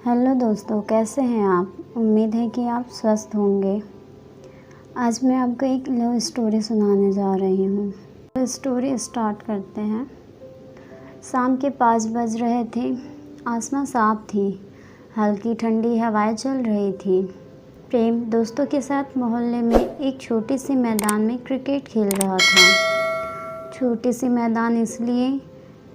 Hello दोस्तों, कैसे हैं आप। उम्मीद है कि आप स्वस्थ होंगे। आज मैं आपको एक लव स्टोरी सुनाने जा रही हूँ। तो स्टोरी स्टार्ट करते हैं। शाम के 5 बज रहे थे। आसमां साफ थी, हल्की ठंडी हवाएं चल रही थी। प्रेम दोस्तों के साथ मोहल्ले में एक छोटी सी मैदान में क्रिकेट खेल रहा था। छोटी सी मैदान इसलिए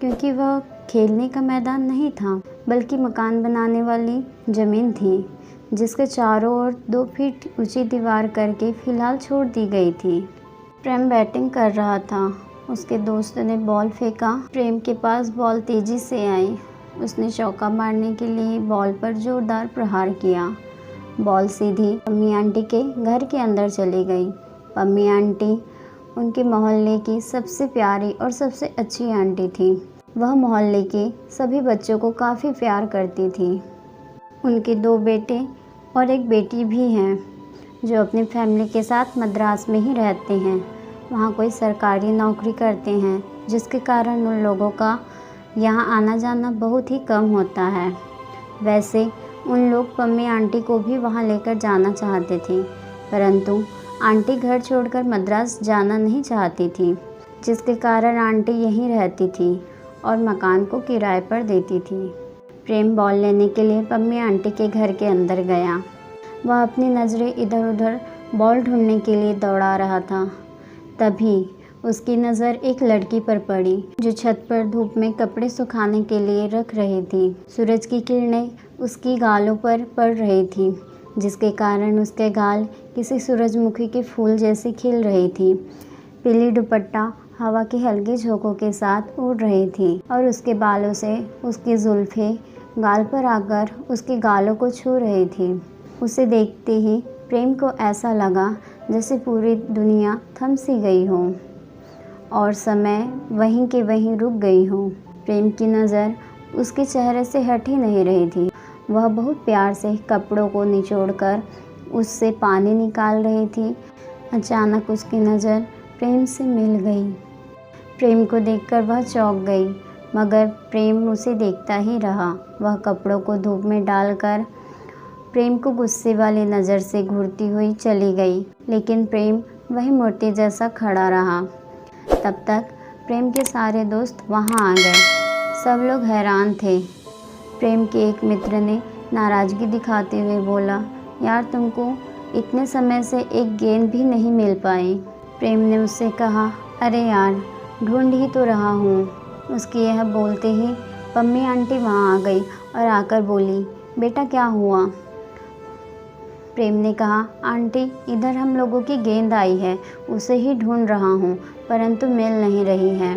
क्योंकि वह खेलने का मैदान नहीं था, बल्कि मकान बनाने वाली ज़मीन थी, जिसके चारों ओर 2 फीट ऊंची दीवार करके फ़िलहाल छोड़ दी गई थी। प्रेम बैटिंग कर रहा था। उसके दोस्त ने बॉल फेंका। प्रेम के पास बॉल तेज़ी से आई। उसने चौका मारने के लिए बॉल पर जोरदार प्रहार किया। बॉल सीधी पम्मी आंटी के घर के अंदर चली गई। पम्मी आंटी उनके मोहल्ले की सबसे प्यारी और सबसे अच्छी आंटी थी। वह मोहल्ले के सभी बच्चों को काफ़ी प्यार करती थी। उनके 2 बेटे और एक बेटी भी हैं, जो अपनी फैमिली के साथ मद्रास में ही रहते हैं। वहाँ कोई सरकारी नौकरी करते हैं, जिसके कारण उन लोगों का यहाँ आना जाना बहुत ही कम होता है। वैसे उन लोग पम्मी आंटी को भी वहाँ लेकर जाना चाहते थे, परंतु आंटी घर छोड़कर मद्रास जाना नहीं चाहती थी, जिसके कारण आंटी यहीं रहती थी और मकान को किराए पर देती थी। प्रेम बॉल लेने के लिए पम्मी आंटी के घर के अंदर गया। वह अपनी नज़रें इधर उधर बॉल ढूंढने के लिए दौड़ा रहा था। तभी उसकी नज़र एक लड़की पर पड़ी, जो छत पर धूप में कपड़े सुखाने के लिए रख रही थी। सूरज की किरणें उसकी गालों पर पड़ रही थी, जिसके कारण उसके गाल किसी सूरजमुखी के फूल जैसे खिल रही थी। पीली दुपट्टा हवा के हल्के झोंकों के साथ उड़ रही थी और उसके बालों से उसकी जुल्फ़ें गाल पर आकर उसके गालों को छू रही थी। उसे देखते ही प्रेम को ऐसा लगा जैसे पूरी दुनिया थम सी गई हो और समय वहीं के वहीं रुक गई हो। प्रेम की नज़र उसके चेहरे से हट ही नहीं रही थी। वह बहुत प्यार से कपड़ों को निचोड़कर उससे पानी निकाल रही थी। अचानक उसकी नज़र प्रेम से मिल गई। प्रेम को देखकर वह चौंक गई, मगर प्रेम उसे देखता ही रहा। वह कपड़ों को धूप में डालकर प्रेम को गुस्से वाली नज़र से घूरती हुई चली गई, लेकिन प्रेम वही मूर्ति जैसा खड़ा रहा। तब तक प्रेम के सारे दोस्त वहाँ आ गए। सब लोग हैरान थे। प्रेम के एक मित्र ने नाराज़गी दिखाते हुए बोला, यार तुमको इतने समय से एक गेंद भी नहीं मिल पाई। प्रेम ने उससे कहा, अरे यार ढूंढ ही तो रहा हूँ। उसके यह बोलते ही पम्मी आंटी वहाँ आ गई और आकर बोली, बेटा क्या हुआ। प्रेम ने कहा, आंटी इधर हम लोगों की गेंद आई है, उसे ही ढूंढ रहा हूँ, परंतु मिल नहीं रही है।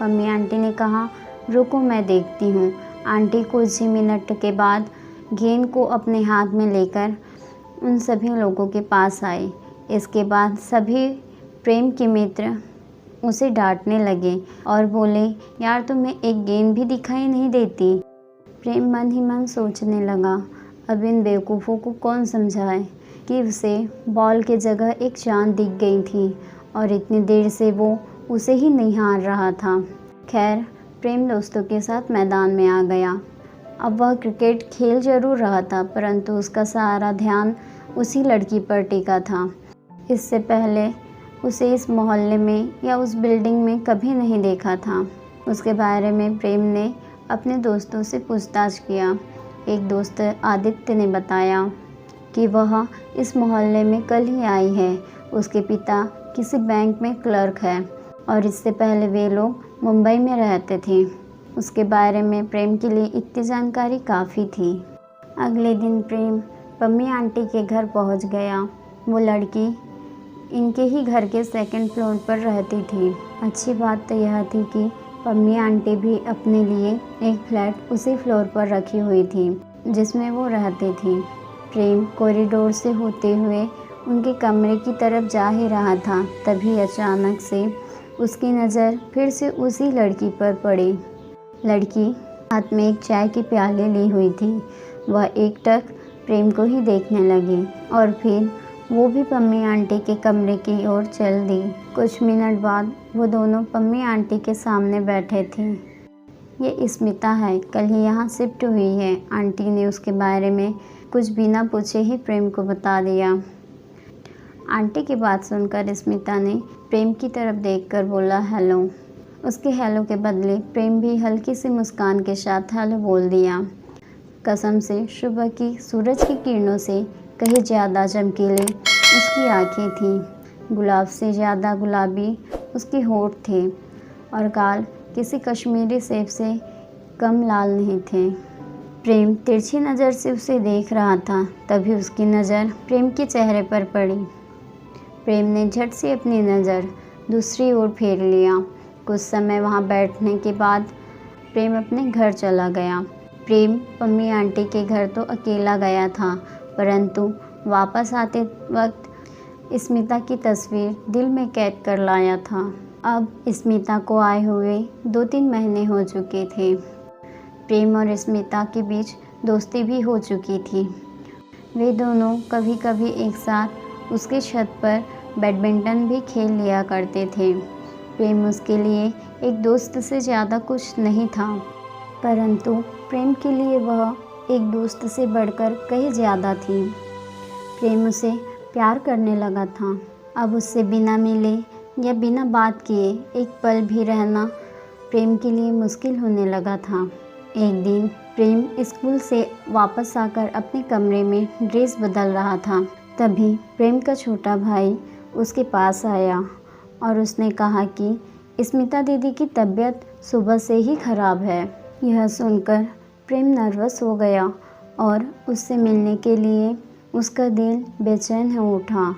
पम्मी आंटी ने कहा, रुको मैं देखती हूँ। आंटी कुछ ही मिनट के बाद गेंद को अपने हाथ में लेकर उन सभी लोगों के पास आए। इसके बाद सभी प्रेम के मित्र उसे डांटने लगे और बोले, यार तुम्हें एक गेंद भी दिखाई नहीं देती। प्रेम मन ही मन सोचने लगा, अब इन बेवकूफ़ों को कौन समझाए कि उसे बॉल के जगह एक चाँद दिख गई थी और इतनी देर से वो उसे ही निहार रहा था। खैर प्रेम दोस्तों के साथ मैदान में आ गया। अब वह क्रिकेट खेल जरूर रहा था, परंतु उसका सारा ध्यान उसी लड़की पर टिका था। इससे पहले उसे इस मोहल्ले में या उस बिल्डिंग में कभी नहीं देखा था। उसके बारे में प्रेम ने अपने दोस्तों से पूछताछ किया। एक दोस्त आदित्य ने बताया कि वह इस मोहल्ले में कल ही आई है। उसके पिता किसी बैंक में क्लर्क है और इससे पहले वे लोग मुंबई में रहते थे। उसके बारे में प्रेम के लिए इतनी जानकारी काफ़ी थी। अगले दिन प्रेम पम्मी आंटी के घर पहुंच गया। वो लड़की इनके ही घर के 2nd फ्लोर पर रहती थी। अच्छी बात तो यह थी कि पम्मी आंटी भी अपने लिए एक फ्लैट उसी फ्लोर पर रखी हुई थी जिसमें वो रहती थी। प्रेम कॉरिडोर से होते हुए उनके कमरे की तरफ जा ही रहा था, तभी अचानक से उसकी नज़र फिर से उसी लड़की पर पड़ी। लड़की हाथ में एक चाय की प्याली ली हुई थी। वह एकटक प्रेम को ही देखने लगी और फिर वो भी पम्मी आंटी के कमरे की ओर चल दी। कुछ मिनट बाद वो दोनों पम्मी आंटी के सामने बैठे थे। ये स्मिता है, कल ही यहाँ शिफ्ट हुई है। आंटी ने उसके बारे में कुछ बिना पूछे ही प्रेम को बता दिया। आंटी की बात सुनकर स्मिता ने प्रेम की तरफ देखकर बोला हेलो। उसके हेलो के बदले प्रेम भी हल्की सी मुस्कान के साथ हेलो बोल दिया। कसम से सुबह की सूरज की किरणों से कहीं ज़्यादा चमकीले उसकी आंखें थीं। गुलाब से ज़्यादा गुलाबी उसके होंठ थे और गाल किसी कश्मीरी सेब से कम लाल नहीं थे। प्रेम तिरछी नज़र से उसे देख रहा था, तभी उसकी नज़र प्रेम के चेहरे पर पड़ी। प्रेम ने झट से अपनी नज़र दूसरी ओर फेर लिया। कुछ समय वहाँ बैठने के बाद प्रेम अपने घर चला गया। प्रेम पम्मी आंटी के घर तो अकेला गया था, परंतु वापस आते वक्त स्मिता की तस्वीर दिल में कैद कर लाया था। अब स्मिता को आए हुए 2-3 महीने हो चुके थे। प्रेम और स्मिता के बीच दोस्ती भी हो चुकी थी। वे दोनों कभी कभी एक साथ उसके छत पर बैडमिंटन भी खेल लिया करते थे। प्रेम उसके लिए एक दोस्त से ज़्यादा कुछ नहीं था, परंतु प्रेम के लिए वह एक दोस्त से बढ़कर कहीं ज़्यादा थी। प्रेम उसे प्यार करने लगा था। अब उससे बिना मिले या बिना बात किए एक पल भी रहना प्रेम के लिए मुश्किल होने लगा था। एक दिन प्रेम स्कूल से वापस आकर अपने कमरे में ड्रेस बदल रहा था। तभी प्रेम का छोटा भाई उसके पास आया और उसने कहा कि स्मिता दीदी की तबीयत सुबह से ही ख़राब है। यह सुनकर प्रेम नर्वस हो गया और उससे मिलने के लिए उसका दिल बेचैन हो उठा।